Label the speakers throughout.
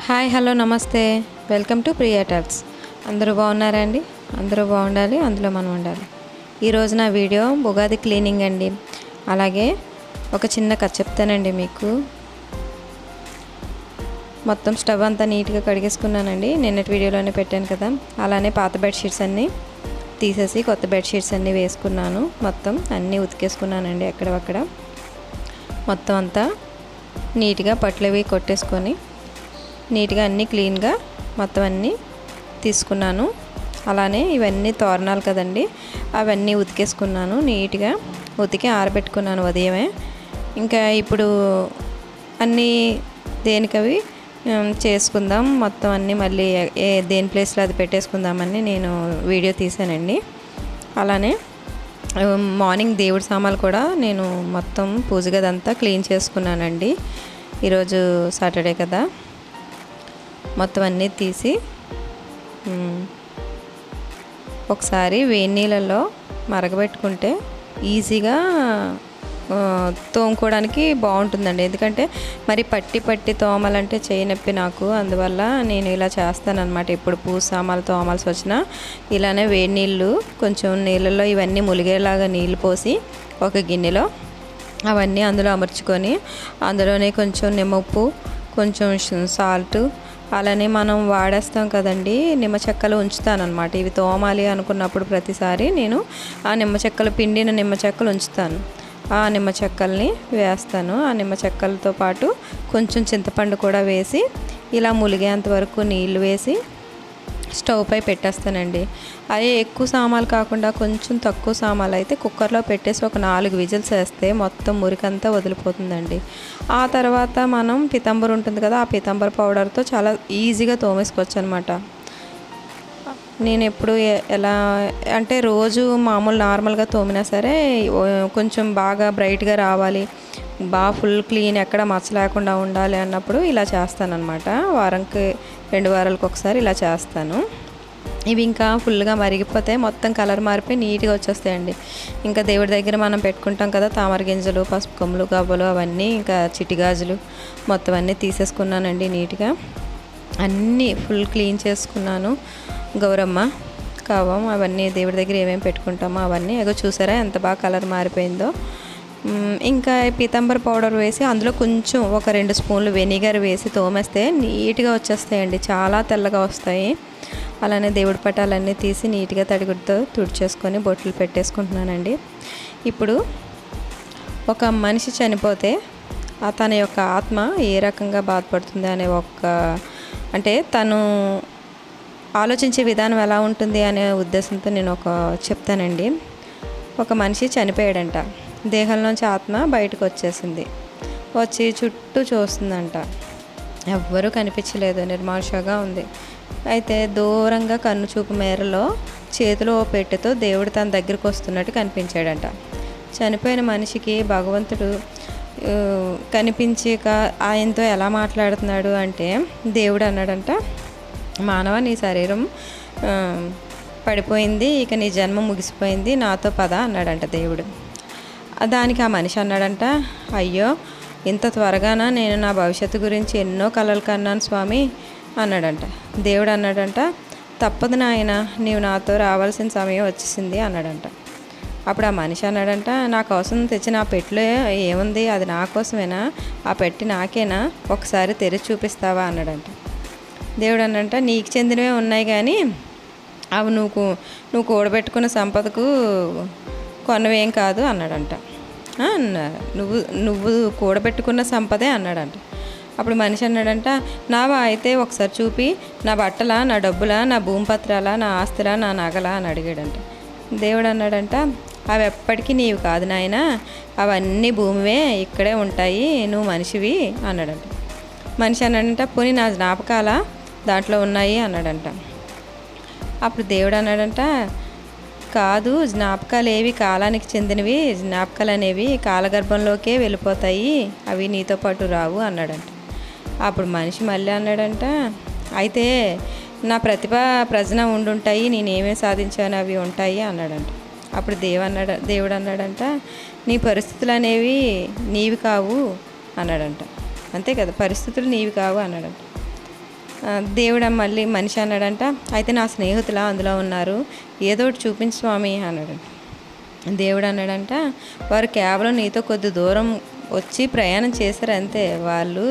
Speaker 1: Hi hello నమస్తే. Welcome to Priya talks. అందరూ బాగున్నారా అండి? అందరూ బాగుండాలి, అందులో మనం ఉండాలి. ఈరోజు నా వీడియో ఉగాది క్లీనింగ్ అండి. అలాగే ఒక చిన్న కథ చెప్తానండి మీకు. మొత్తం స్టవ్ అంతా నీట్గా కడిగేసుకున్నానండి. నిన్నటి వీడియోలోనే పెట్టాను కదా. అలానే పాత బెడ్షీట్స్ అన్నీ తీసేసి కొత్త బెడ్షీట్స్ అన్నీ వేసుకున్నాను. మొత్తం అన్నీ ఉతికేసుకున్నానండి. ఎక్కడక్కడ మొత్తం అంతా నీట్గా పట్లవి కొట్టేసుకొని నీట్గా అన్నీ క్లీన్గా మొత్తం అన్నీ తీసుకున్నాను. అలానే ఇవన్నీ తోరణాలు కదండి, అవన్నీ ఉతికేసుకున్నాను. నీట్గా ఉతికి ఆరబెట్టుకున్నాను ఉదయమే. ఇంకా ఇప్పుడు అన్నీ దేనికవి చేసుకుందాం, మొత్తం అన్నీ మళ్ళీ దేని ప్లేస్లో అది పెట్టేసుకుందామని నేను వీడియో తీసానండి. అలానే మార్నింగ్ దేవుడి సామాన్లు కూడా నేను మొత్తం పూజ గదంతా క్లీన్ చేసుకున్నానండి. ఈరోజు సాటర్డే కదా, మొత్తం అన్నీ తీసి ఒకసారి వేడి నీళ్ళల్లో మరగబెట్టుకుంటే ఈజీగా తోముకోవడానికి బాగుంటుందండి. ఎందుకంటే మరి పట్టి తోమాలంటే చేయి నొప్పి నాకు. అందువల్ల నేను ఇలా చేస్తానన్నమాట. ఎప్పుడు పూజ సామాన్లు తోమాల్సి వచ్చినా ఇలానే వేడి నీళ్ళు కొంచెం నీళ్ళల్లో ఇవన్నీ ములిగేలాగా నీళ్ళు పోసి ఒక గిన్నెలో అవన్నీ అందులో అమర్చుకొని అందులోనే కొంచెం నిమ్మప్పు, కొంచెం సాల్ట్, అలానే మనం వాడేస్తాం కదండి నిమ్మ చెక్కలు ఉంచుతానన్నమాట. ఇవి తోమాలి అనుకున్నప్పుడు ప్రతిసారి నేను ఆ నిమ్మ చెక్కలు, పిండిన నిమ్మ చెక్కలు ఉంచుతాను. ఆ నిమ్మ చెక్కల్ని వేస్తాను. ఆ నిమ్మ చెక్కలతో పాటు కొంచెం చింతపండు కూడా వేసి ఇలా ములిగేంత వరకు నీళ్ళు వేసి స్టవ్ పై పెట్టేస్తానండి. అదే ఎక్కువ సామాన్లు కాకుండా కొంచెం తక్కువ సామాన్లు అయితే కుక్కర్లో పెట్టేసి ఒక 4 విజిల్స్ వేస్తే మొత్తం మురికంతా వదిలిపోతుందండి. ఆ తర్వాత మనం పితంబర్ ఉంటుంది కదా, ఆ పితంబర్ పౌడర్తో చాలా ఈజీగా తోమేసుకోవచ్చు అనమాట. నేను ఎప్పుడు ఎలా అంటే రోజు మామూలు నార్మల్గా తోమినా సరే కొంచెం బాగా బ్రైట్గా రావాలి, బాగా ఫుల్ క్లీన్, ఎక్కడ మచ్చ లేకుండా ఉండాలి అన్నప్పుడు ఇలా చేస్తానన్నమాట. వారానికి 2 వారాలకు ఒకసారి ఇలా చేస్తాను. ఇవి ఇంకా ఫుల్గా మరిగిపోతే మొత్తం కలర్ మారిపోయి నీట్గా వచ్చేస్తాయండి. ఇంకా దేవుడి దగ్గర మనం పెట్టుకుంటాం కదా, తామర గింజలు, పసుపు కొమ్ములు, గవ్వలు, అవన్నీ ఇంకా చిట్టి గాజులు మొత్తం అన్నీ తీసేసుకున్నానండి. నీట్గా అన్నీ ఫుల్ క్లీన్ చేసుకున్నాను. గౌరమ్మ, కావం, అవన్నీ దేవుడి దగ్గర ఏమేమి పెట్టుకుంటామో అవన్నీ ఎగో చూసారా ఎంత బాగా కలర్ మారిపోయిందో. ఇంకా పీతాంబర్ పౌడర్ వేసి అందులో కొంచెం ఒక 2 స్పూన్లు వెనిగర్ వేసి తోమేస్తే నీట్గా వచ్చేస్తాయండి, చాలా తెల్లగా వస్తాయి. అలానే దేవుడి పటాలన్నీ తీసి నీట్గా తడిగుడ్డతో తుడిచేసుకొని బొట్లు పెట్టేసుకుంటున్నానండి. ఇప్పుడు ఒక మనిషి చనిపోతే తన యొక్క ఆత్మ ఏ రకంగా బాధపడుతుంది అనే అంటే తను ఆలోచించే విధానం ఎలా ఉంటుంది అనే ఉద్దేశంతో నేను చెప్తానండి. ఒక మనిషి చనిపోయాడంట. దేహంలోంచి ఆత్మ బయటకు వచ్చేసింది. వచ్చి చుట్టూ చూస్తుందంట. ఎవ్వరూ కనిపించలేదు, నిర్మానుషంగా ఉంది. అయితే దూరంగా కన్ను చూపు మేరలో చేతిలో ఓ పెట్టెతో దేవుడు తన దగ్గరికి వస్తున్నట్టు కనిపించాడంట. చనిపోయిన మనిషికి భగవంతుడు కనిపించాక ఆయనతో ఎలా మాట్లాడుతున్నాడు అంటే, దేవుడు అన్నాడంట, మానవ, నీ శరీరం పడిపోయింది, ఇక నీ జన్మ ముగిసిపోయింది, నాతో పద అన్నాడంట దేవుడు. దానికి ఆ మనిషి అన్నాడంట, అయ్యో ఇంత త్వరగానా, నేను నా భవిష్యత్తు గురించి ఎన్నో కలలు కన్నాను స్వామి అన్నాడంట. దేవుడు అన్నాడంట, తప్పదు నాయన, నీవు నాతో రావాల్సిన సమయం వచ్చేసింది అన్నాడంట. అప్పుడు ఆ మనిషి అన్నాడంట, నా కోసం తెచ్చిన ఆ పెట్టెలో ఏముంది, అది నా కోసమేనా, ఆ పెట్టి నాకేనా, ఒకసారి తెరిచి చూపిస్తావా అన్నాడంట. దేవుడు అన్నంట, నీకు చెందినవే ఉన్నాయి కానీ అవి నువ్వు కూడబెట్టుకున్న సంపదకు కొన్నవేం కాదు అన్నాడంట. నువ్వు కూడబెట్టుకున్న సంపదే అన్నాడంట. అప్పుడు మనిషి అన్నాడంట, నావా అయితే ఒకసారి చూపి, నా బట్టలా, నా డబ్బులా, నా భూమి పత్రాలా, నా ఆస్తులా, నా నగలా అని అడిగాడంట. దేవుడు అన్నాడంట, అవి ఎప్పటికీ నీవు కాదు నాయన, అవన్నీ భూమివే, ఇక్కడే ఉంటాయి, నువ్వు మనిషివి అన్నాడంట. మనిషి అన్నాడంట, పోనీ నా జ్ఞాపకాల దాంట్లో ఉన్నాయి అన్నాడంట. అప్పుడు దేవుడు అన్నాడంట, కాదు, జ్ఞాపకాలు ఏవి కాలానికి చెందినవి, జ్ఞాపకాలు అనేవి కాలగర్భంలోకే వెళ్ళిపోతాయి, అవి నీతో పాటు రావు అన్నాడంట. అప్పుడు మనిషి మళ్ళీ అన్నాడంట, అయితే నా ప్రతిభ ప్రజన ఉండుంటాయి, నేనేమేమి సాధించాను అవి ఉంటాయి అన్నాడంట. అప్పుడు దేవుడు అన్నాడంట, నీ పరిస్థితులు అనేవి నీవి కావు అన్నాడంట. అంతే కదా, పరిస్థితులు నీవి కావు అన్నాడంట. దేవుడు మళ్ళీ మనిషి అన్నాడంట, అయితే నా స్నేహితులు అందులో ఉన్నారు, ఏదో ఒకటి చూపించు స్వామి అన్నాడు. దేవుడు అన్నాడంట, వారు కేవలం నీతో కొద్ది దూరం వచ్చి ప్రయాణం చేశారు అంతే, వాళ్ళు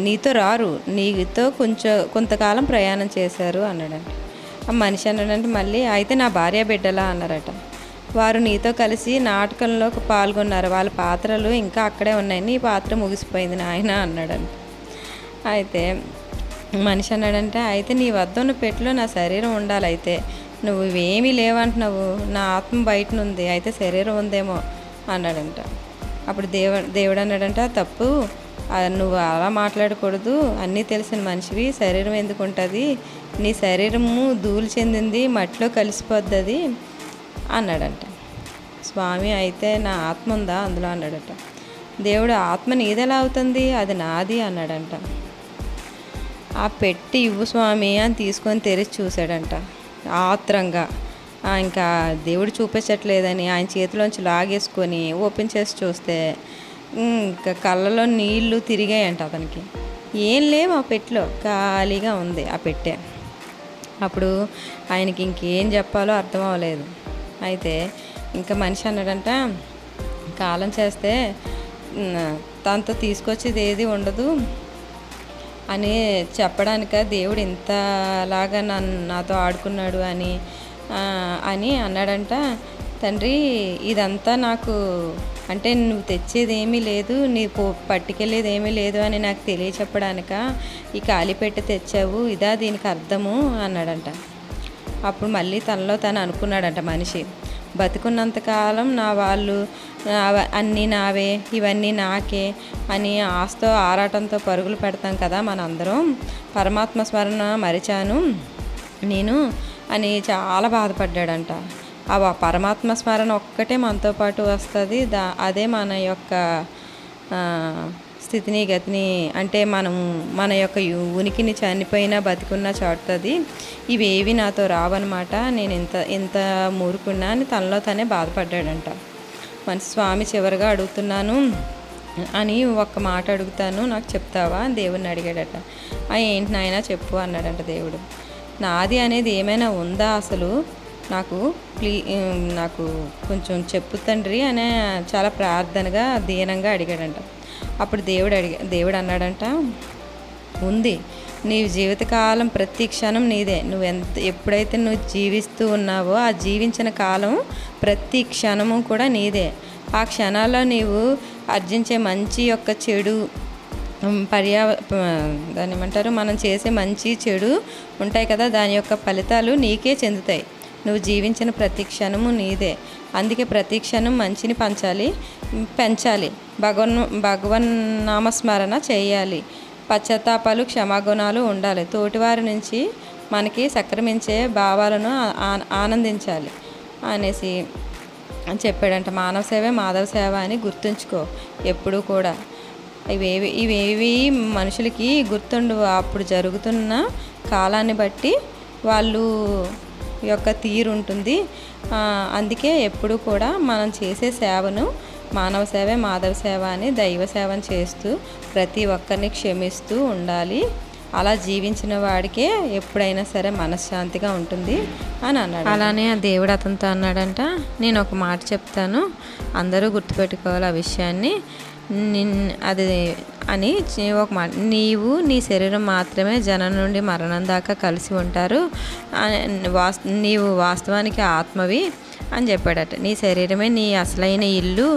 Speaker 1: నీతో రారు, నీతో కొంతకాలం ప్రయాణం చేశారు అన్నాడంట. ఆ మనిషి అన్నాడంటే మళ్ళీ, అయితే నా భార్య బిడ్డలా అన్నారట. వారు నీతో కలిసి నాటకంలో పాల్గొన్నారు, వాళ్ళ పాత్రలు ఇంకా అక్కడే ఉన్నాయి, నీ పాత్ర ముగిసిపోయింది నాయన అన్నాడంట. అయితే మనిషి అన్నాడంటే, అయితే నీ వద్ద ఉన్న పెట్టెలో నా శరీరం ఉండాలి, అయితే నువ్వు ఇవేమీ లేవంటున్నావు, నా ఆత్మ బయటనుంది, అయితే శరీరం ఉందేమో అన్నాడంట. అప్పుడు దేవుడు అన్నాడంట, తప్పు, నువ్వు అలా మాట్లాడకూడదు, అన్నీ తెలిసిన మనిషివి, శరీరం ఎందుకు ఉంటుంది, నీ శరీరము ధూళి చెందింది, మట్టిలో కలిసిపోద్ది అన్నాడంట. స్వామి, అయితే నా ఆత్మ ఉందా అందులో అన్నాడట. దేవుడు, ఆత్మ నీదెలా అవుతుంది, అది నాది అన్నాడంట. ఆ పెట్టి ఇవ్వు స్వామి అని తీసుకొని తెరిచి చూశాడంట ఆత్రంగా. ఇంకా దేవుడు చూపించట్లేదని ఆయన చేతిలోంచి లాగేసుకొని ఓపెన్ చేసి చూస్తే ఇంకా కళ్ళలో నీళ్లు తిరిగాయంట అతనికి. ఏం లేవు ఆ పెట్టెలో, ఖాళీగా ఉంది ఆ పెట్టె. అప్పుడు ఆయనకి ఇంకేం చెప్పాలో అర్థం అవ్వలేదు. అయితే ఇంకా మనిషి అన్నాడంట, కాలం చేస్తే తనతో తీసుకొచ్చేది ఏది ఉండదు అని చెప్పడానిక దేవుడు ఇంతలాగా నాతో ఆడుకున్నాడు అని అన్నాడంట. తండ్రి, ఇదంతా నాకు అంటే నువ్వు తెచ్చేది ఏమీ లేదు, నీ పట్టుకెళ్ళేది ఏమీ లేదు అని నాకు తెలియచెప్పడానిక ఈ ఖాళీ పెట్టి తెచ్చావు, ఇదా దీనికి అర్థము అన్నాడంట. అప్పుడు మళ్ళీ తనలో తను అనుకున్నాడంట మనిషి, బతికున్నంతకాలం నా వాళ్ళు అన్నీ నావే, ఇవన్నీ నాకే అని ఆస్తో ఆరాటంతో పరుగులు పెడతాం కదా మనందరం, పరమాత్మ స్మరణ మరిచాను నేను అని చాలా బాధపడ్డాడంట. ఆ పరమాత్మ స్మరణ ఒక్కటే మనతో పాటు వస్తుంది, అదే మన యొక్క స్థితిని గతిని, అంటే మన యొక్క ఉనికిని చనిపోయినా బతికున్నా చాటుతుంది, ఇవేవి నాతో రావన్నమాట, నేను ఇంత మూరుకున్నా అని తనలో తనే బాధపడ్డాడంట. మన స్వామి చివరిగా అడుగుతున్నాను అని ఒక్క మాట అడుగుతాను, నాకు చెప్తావా దేవుడిని అడిగాడట. ఏంటి నాయనా చెప్పు అన్నాడంట దేవుడు. నాది అనేది ఏమైనా ఉందా అసలు, నాకు కొంచెం చెప్పు తండ్రి అని చాలా ప్రార్థనగా దీనంగా అడిగాడంట. అప్పుడు దేవుడు అన్నాడంట, ఉంది, నీ జీవితకాలం ప్రతి క్షణం నీదే, ఎప్పుడైతే నువ్వు జీవిస్తూ ఉన్నావో ఆ జీవించిన కాలం ప్రతి క్షణము కూడా నీదే. ఆ క్షణాల్లో నీవు ఆర్జించే మంచి యొక్క చెడు దాన్ని ఏమంటారు, మనం చేసే మంచి చెడు ఉంటాయి కదా, దాని యొక్క ఫలితాలు నీకే చెందుతాయి. నువ్వు జీవించిన ప్రతి క్షణము నీదే, అందుకే ప్రతి క్షణం మంచిని పెంచాలి, భగవన్ నామస్మరణ చేయాలి, పశ్చాత్తాపాలు క్షమాగుణాలు ఉండాలి, తోటివారి నుంచి మనకి సంక్రమించే భావాలను ఆనందించాలి అనేసి చెప్పాడంట. మానవ సేవే మాధవ సేవ అని గుర్తుంచుకో ఎప్పుడూ కూడా. ఇవేవి మనుషులకి గుర్తుండవు, అప్పుడు జరుగుతున్న కాలాన్ని బట్టి వాళ్ళు యొక్క తీరు ఉంటుంది. అందుకే ఎప్పుడు కూడా మనం చేసే సేవను మానవ సేవే మాధవ సేవ అని దైవ సేవను చేస్తూ ప్రతి ఒక్కరిని క్షమిస్తూ ఉండాలి. అలా జీవించిన వాడికే ఎప్పుడైనా సరే మనశ్శాంతిగా ఉంటుంది అని అన్నాడు. అలానే ఆ దేవుడు అతనితో అన్నాడంట, నేను ఒక మాట చెప్తాను, అందరూ గుర్తుపెట్టుకోవాలి ఆ విషయాన్ని, అది అని ఒక మాట, నీవు నీ శరీరం మాత్రమే జనం నుండి మరణం దాకా కలిసి ఉంటారు, నీవు వాస్తవానికి ఆత్మవి అని చెప్పాడట. నీ శరీరమే నీ అసలైన ఇల్లు,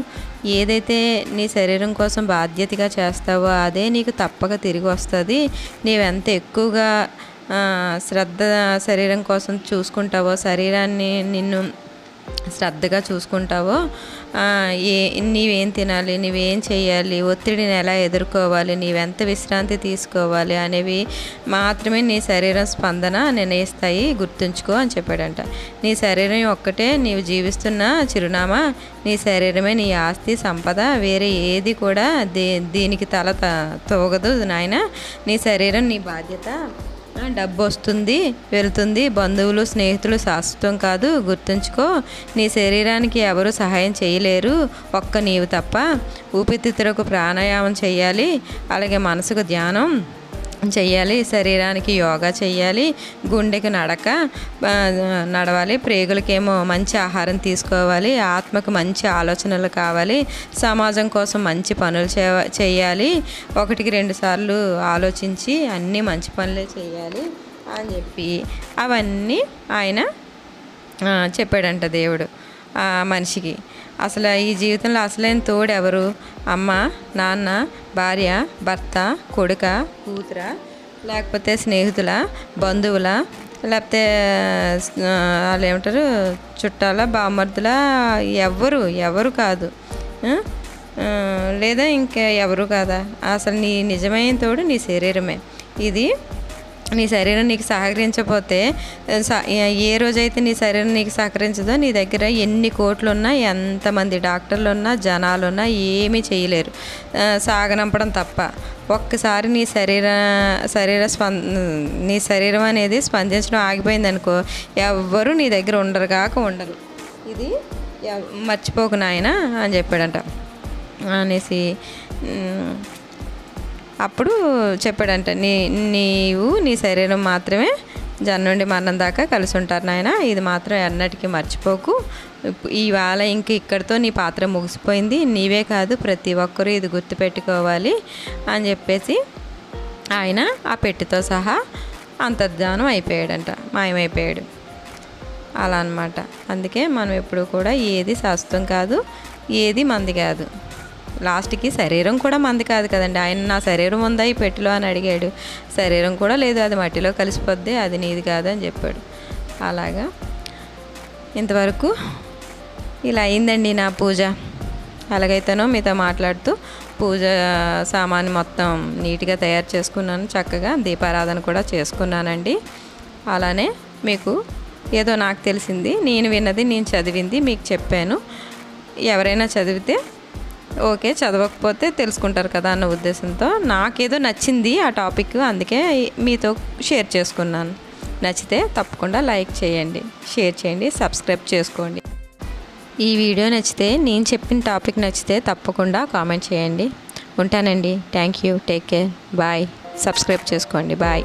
Speaker 1: ఏదైతే నీ శరీరం కోసం బాధ్యతగా చేస్తావో అదే నీకు తప్పక తిరిగి వస్తుంది. నీవెంత ఎక్కువగా శ్రద్ధ శరీరం కోసం చూసుకుంటావో, శరీరాన్ని నిన్ను శ్రద్ధగా చూసుకుంటావో, నీవేం తినాలి, నీవేం చేయాలి, ఒత్తిడిని ఎలా ఎదుర్కోవాలి, నీవెంత విశ్రాంతి తీసుకోవాలి అనేవి మాత్రమే నీ శరీరం స్పందన నిర్ణయిస్తాయి, గుర్తుంచుకో అని చెప్పాడంట. నీ శరీరం ఒక్కటే నీవు జీవిస్తున్న చిరునామా, నీ శరీరమే నీ ఆస్తి సంపద, వేరే ఏది కూడా దీనికి తోగదు నాయన. నీ శరీరం నీ బాధ్యత, డబ్బు వస్తుంది వెళ్తుంది, బంధువులు స్నేహితులు శాశ్వతం కాదు, గుర్తుంచుకో. నీ శరీరానికి ఎవరు సహాయం చేయలేరు ఒక్క నీవు తప్ప. ఊపిరితిత్తులకు ప్రాణాయామం చేయాలి, అలాగే మనసుకు ధ్యానం, చెయ్యాలి, శరీరానికి యోగా చెయ్యాలి, గుండెకి నడవాలి, ప్రేగులకేమో మంచి ఆహారం తీసుకోవాలి, ఆత్మకు మంచి ఆలోచనలు కావాలి, సమాజం కోసం మంచి పనులు చేయాలి, 1-2 సార్లు ఆలోచించి అన్నీ మంచి పనులే చేయాలి అని చెప్పి అవన్నీ ఆయన చెప్పాడంట దేవుడు మనిషికి. అసలు ఈ జీవితంలో అసలైన తోడు ఎవరు? అమ్మ, నాన్న, భార్య, భర్త, కొడుక, కూతుర, లేకపోతే స్నేహితుల, బంధువుల, లేకపోతే వాళ్ళు ఏమంటారు చుట్టాల, బామర్దుల, ఎవరు కాదు, లేదా ఇంకా ఎవరు కాదా? అసలు నీ నిజమైన తోడు నీ శరీరమే. ఇది నీ శరీరం నీకు సహకరించకపోతే, ఏ రోజైతే నీ శరీరం నీకు సహకరించదో నీ దగ్గర ఎన్ని కోట్లు ఉన్నా, ఎంతమంది డాక్టర్లు ఉన్నా, జనాలున్నా ఏమీ చేయలేరు, సాగనంపడం తప్ప. ఒక్కసారి నీ శరీరం అనేది స్పందించడం ఆగిపోయిందనుకో, ఎవ్వరూ నీ దగ్గర ఉండరు. ఇది మర్చిపోకు నాయన అని చెప్పాడంట. అనేసి అప్పుడు చెప్పాడంట, నీవు నీ శరీరం మాత్రమే జన్మ నుండి మరణం దాకా కలిసి ఉంటారు నాయన, ఇది మాత్రం ఎన్నటికీ మర్చిపోకు. ఇవాళ ఇంక ఇక్కడితో నీ పాత్ర ముగిసిపోయింది, నీవే కాదు ప్రతి ఒక్కరూ ఇది గుర్తుపెట్టుకోవాలి అని చెప్పేసి ఆయన ఆ పెట్టెతో సహా అంతర్ధానం అయిపోయాడంట, మాయమైపోయాడు. అలా అన్నమాట. అందుకే మనం ఎప్పుడు కూడా ఏది శాశ్వతం కాదు, ఏది మంది కాదు. లాస్ట్కి శరీరం కూడా మంది కాదు కదండి. ఆయన నా శరీరం ఉందా ఈ పెట్టెలో అని అడిగాడు. శరీరం కూడా లేదు, అది మట్టిలో కలిసిపోద్ది, అది నీది కాదు అని చెప్పాడు. అలాగా ఇంతవరకు ఇలా అయిందండి నా పూజ. అలాగైతేనో మీతో మాట్లాడుతూ పూజ సామాను మొత్తం నీట్గా తయారు చేసుకున్నాను, చక్కగా దీపారాధన కూడా చేసుకున్నానండి. అలానే మీకు ఏదో నాకు తెలిసింది, నేను విన్నది, నేను చదివింది మీకు చెప్పాను. ఎవరైనా చదివితే ఓకే, చదవకపోతే తెలుసుకుంటారు కదా అన్న ఉద్దేశంతో నాకేదో నచ్చింది ఆ టాపిక్, అందుకే మీతో షేర్ చేసుకున్నాను. నచ్చితే తప్పకుండా లైక్ చేయండి, షేర్ చేయండి, సబ్స్క్రైబ్ చేసుకోండి. ఈ వీడియో నచ్చితే, నేను చెప్పిన టాపిక్ నచ్చితే తప్పకుండా కామెంట్ చేయండి. ఉంటానండి. Thank you. Take care. Bye. Subscribe చేసుకోండి. బాయ్.